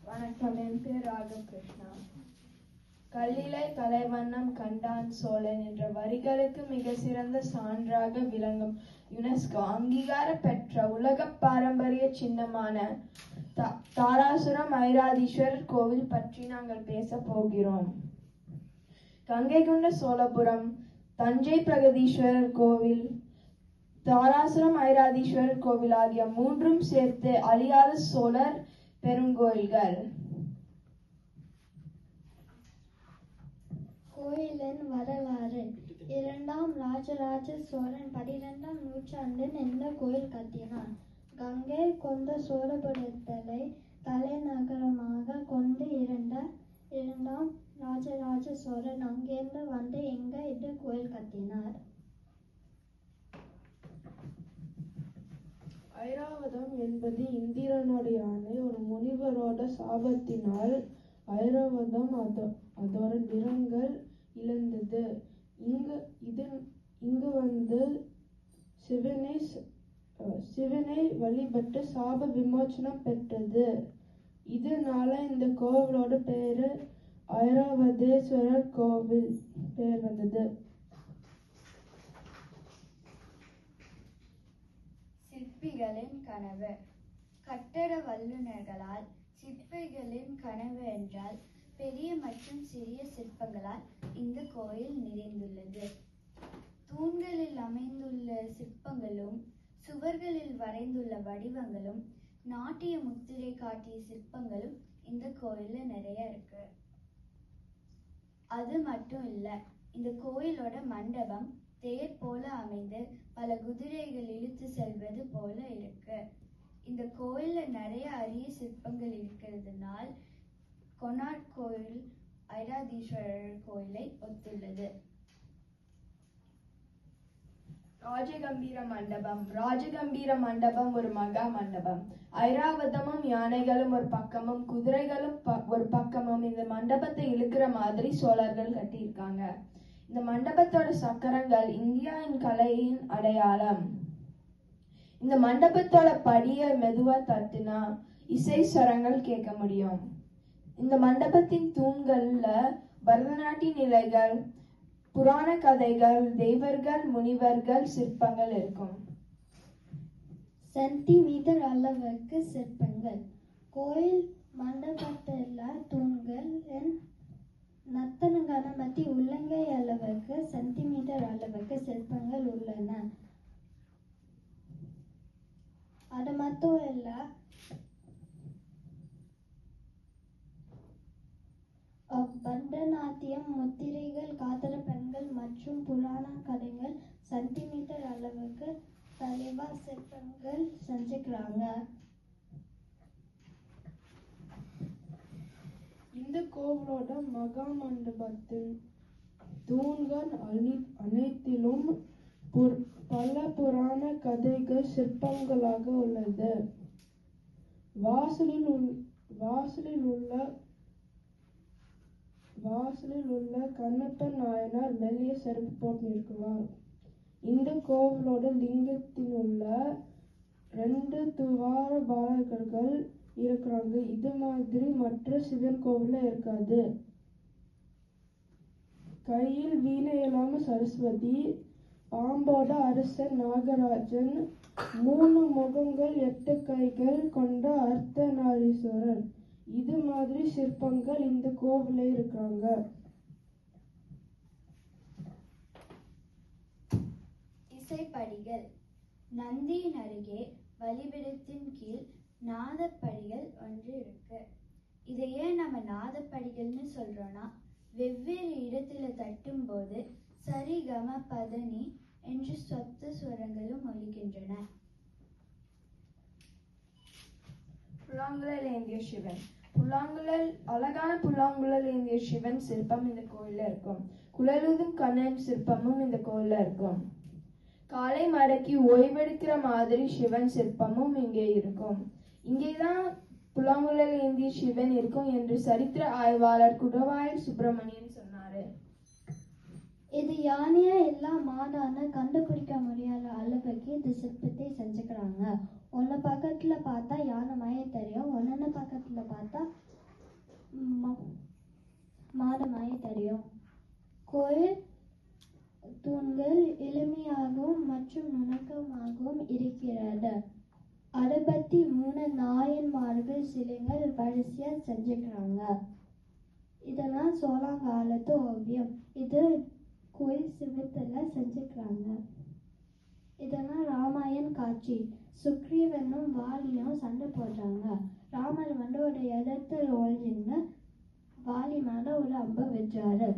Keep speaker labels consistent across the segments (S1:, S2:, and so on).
S1: வணக்கம், என் பேர் ராககிருஷ்ணா. கல்லிலை கலைவண்ணம் கண்டான் சோழன் என்ற வரிகளுக்கு மிக சிறந்த சான்றாக விளங்கும் யுனெஸ்கோ அங்கீகார பெற்ற உலக பாரம்பரிய சின்னமான தாராசுரம் ஐராதீஸ்வரர் கோவில் பற்றி நாங்கள் பேச போகிறோம். கங்கை கொண்ட சோழபுரம், தஞ்சை பிரகதீஸ்வரர் கோவில், தாராசுரம் ஐராதீஸ்வரர் கோவில் ஆகிய மூன்றும் சேர்த்து அழியாத சோழர் பெருங்கோயில்கள்.
S2: கோயிலின் வரலாறு: இரண்டாம் ராஜராஜ சோழன் 12ஆம் நூற்றாண்டில் இந்த கோயில் கட்டினான். கங்கை கொண்ட சோழபுரத்தை தலைநகரமாக கொண்டு இரண்டாம் ராஜராஜ சோழன் அங்கிருந்து வந்து இங்கு இந்த கோயில் கட்டினார்.
S1: ஐராவதம் என்பது இந்திரனுடைய ஆணை. ஒரு முனிவரோட சாபத்தினால் ஐராவதம் அதோட நிறங்கள் இழந்தது. இங்கு வந்து சிவனை வழிபட்டு சாப விமோச்சனம் பெற்றது. இதனால இந்த கோவிலோட பேரு ஐராவதேஸ்வரர் கோவில் பேர் வந்தது.
S3: சிற்பிகளின் கனவு. கட்டட வல்லுநர்களால் சிற்பிகளின் கனவு என்றால் பெரிய மற்றும் சிறிய சிற்பங்களால் இந்த கோயில் நிறைந்துள்ளது. தூண்களில் அமைந்துள்ள சிற்பங்களும் சுவர்களில் வரைந்துள்ள வடிவங்களும் நாட்டிய முத்திரை காட்டிய சிற்பங்களும் இந்த கோயில்ல நிறைய இருக்கு. அது மட்டும் இல்ல, இந்த கோயிலோட மண்டபம் தேர் போல அமைந்து பல குதிரைகள் இழுத்து செல்வது போல இருக்கு. இந்த கோயில்ல நிறைய அரிய சிற்பங்கள் இருக்கிறதுனால் கொனார்க் கோயில் ஐராதீஸ்வரர் கோயிலை ஒத்துள்ளது.
S1: ராஜகம்பீர மண்டபம். ராஜகம்பீர மண்டபம் ஒரு மகா மண்டபம். ஐராவதமும் யானைகளும் ஒரு பக்கமும் குதிரைகளும் ஒரு பக்கமும் இந்த மண்டபத்தை இழுக்கிற மாதிரி சோழர்கள் கட்டியிருக்காங்க. இந்த மண்டபத்தோட சக்கரங்கள் இந்தியாவின் கலையின் அடையாளம். இந்த மண்டபத்தோட படிய மெதுவா தட்டுனா இசை ஸ்வரங்கள் கேட்க முடியும். இந்த மண்டபத்தின் தூண்கள்ல பரதநாட்டிய நிலைகள், புராண கதைகள், தெய்வர்கள், முனிவர்கள் சிற்பங்கள் இருக்கும்.
S2: சென்டிமீட்டர் அளவுக்கு சிற்பங்கள். கோயில் மண்டபத்தில் தூண்கள் நத்தன கணபதி உள்ளங்கை அளவுக்கு சென்டிமீட்டர் அளவுக்கு சிற்பங்கள் உள்ளன. அது மட்டும் இல்ல, பரதநாட்டியம், முத்திரைகள், காதல பெண்கள் மற்றும் புராண கதைகள் சென்டிமீட்டர் அளவுக்கு தெளிவா சிற்பங்கள் செஞ்சுக்கிறாங்க.
S1: இந்த கோவிலோட மகா மண்டபத்தின் தூண்கள் அனைத்திலும் பல புராண கதைகள் சிற்பங்களாக உள்ளது. வாசலில் உள்ள கண்ணப்பன் நாயனார் மெல்லிய செருப்பு போட்டிருக்கிறார். இந்த கோவிலோட லிங்கத்தில் உள்ள 2 துவார பாலகர்கள் இருக்கிறாங்க. இது மாதிரி மற்ற சிவன் கோவில இருக்காது. கையில் வீணை இல்லாம சரஸ்வதி, பாம்போட அரசன் நாகராஜன், 3 முகங்கள் 8 கைகள் கொண்ட அர்த்தநாரீஸ்வரர், இது மாதிரி சிற்பங்கள் இந்த கோவில இருக்காங்க.
S3: இசைப்படிகள். நந்தியின் அருகே பலிபீடத்தின் கீழ் நாதப்படிகள் ஒன்று இருக்கு. இதை ஏன் நம்ம நாதப்படிகள்னு சொல்றோம்னா, வெவ்வேறு இடத்துல தட்டும் போது சரி கம பதனி என்று சொத்த சுரங்களும் ஒலிக்கின்றன.
S1: புல்லாங்குழல் ஏந்திய சிவன். அழகான புல்லாங்குழல் ஏந்திய சிவன் சிற்பம் இந்த கோயில்ல இருக்கும். குழலுதும் கண்ணன் சிற்பமும் இந்த கோயில்ல இருக்கும். காலை மடக்கி ஓய்வெடுக்கிற மாதிரி சிவன் சிற்பமும் இங்கே இருக்கும். இங்கேதான் புல்லாங்குழல் ஏந்திய சிவன் இருக்கும் என்று சரித்திர ஆய்வாளர் குடவாயில் சுப்பிரமணியன் சொன்னாரு.
S2: இது யானையா இல்ல மாடான கண்டுபிடிக்க முடியாத அளவுக்கு இந்த சிற்பத்தை செஞ்சுக்கிறாங்க. ஒன்னு பக்கத்துல பார்த்தா யானை மாதிரி தெரியும், ஒன்னு பக்கத்துல பார்த்தா தெரியும். கோயில் தூண்கள் எளிமையாகவும் மற்றும் நுணுக்கமாகவும் இருக்கிறது. 63 நாயன்மார்கள் சிலைகள் வரிசையா செஞ்சுக்கிறாங்க. இதெல்லாம் சோழங்காலத்து ஓவியம். இது கோயில் சிவத்துல செஞ்சுக்கிறாங்க. இதெல்லாம் ராமாயண் காட்சி. சுக்ரீவனும் வாலியும் சண்டை போடுறாங்க. ராமர் ஒரு இடத்துல ஒழிஞ்சுன்னு வாலி மேல ஒரு அம்பை வச்சாரு.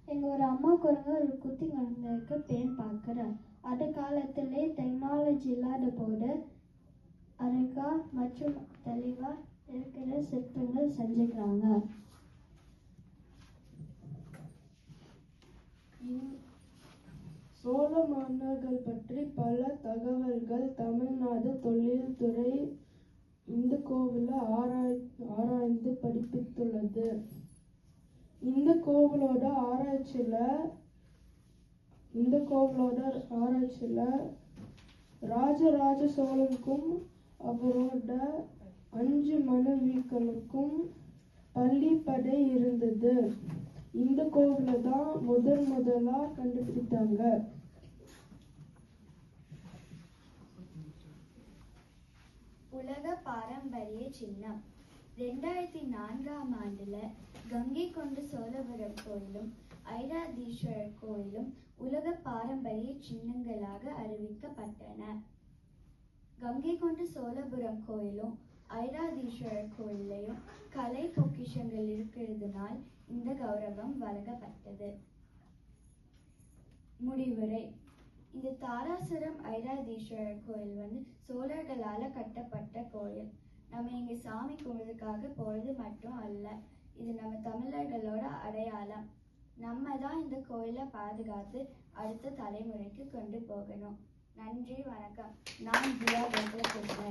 S2: எங்க ஒரு அம்மா குரங்க ஒரு குத்தி குழந்தைக்கு பேன் பார்க்குறேன். அது காலத்திலே டெக்னாலஜி இல்லாத போது அழகா மற்றும் தெளிவா இருக்கிற சிற்பங்கள் செஞ்சுக்கிறாங்க.
S1: சோழ மன்னர்கள் பற்றி பல தகவல்கள் தமிழ்நாடு தொல்லியல்துறை இந்த கோவில ஆராய்ந்து படிப்பித்துள்ளது. இந்த கோவிலோட ஆராய்ச்சியில ராஜராஜ சோழனுக்கும் அவரோட 5 மனைவிகளுக்கும் பள்ளிப்படை இருந்தது. இந்த கோவில தான் முதலா கண்டுபிடித்தாங்க.
S3: உலக பாரம்பரிய சின்னம் 2004ஆம் ஆண்டுல கங்கை கொண்ட சோழபுரம் கோயிலும் ஐராதீஸ்வரர் கோயிலும் உலக பாரம்பரிய சின்னங்களாக அறிவிக்கப்பட்டன. கங்கை கொண்ட சோழபுரம் கோயிலும் ஐராதீஸ்வரர் கோயிலையும் கலை பொக்கிஷங்கள் இருக்கிறதுனால் இந்த கௌரவம் வழங்கப்பட்டது. முடிவுரை. இந்த தாராசுரம் ஐராதீஸ்வரர் கோயில் சோழர்களால கட்டப்பட்ட கோயில். நம்ம இங்க சாமி கும்பிடுறதுக்காக போறது மட்டும் அல்ல, இது நம்ம தமிழர்களோட அடையாளம். நம்ம தான் இந்த கோயிலை பாதுகாத்து அடுத்த தலைமுறைக்கு கொண்டு போகணும். நன்றி, வணக்கம். நான் தியா பேசுகிறேன்.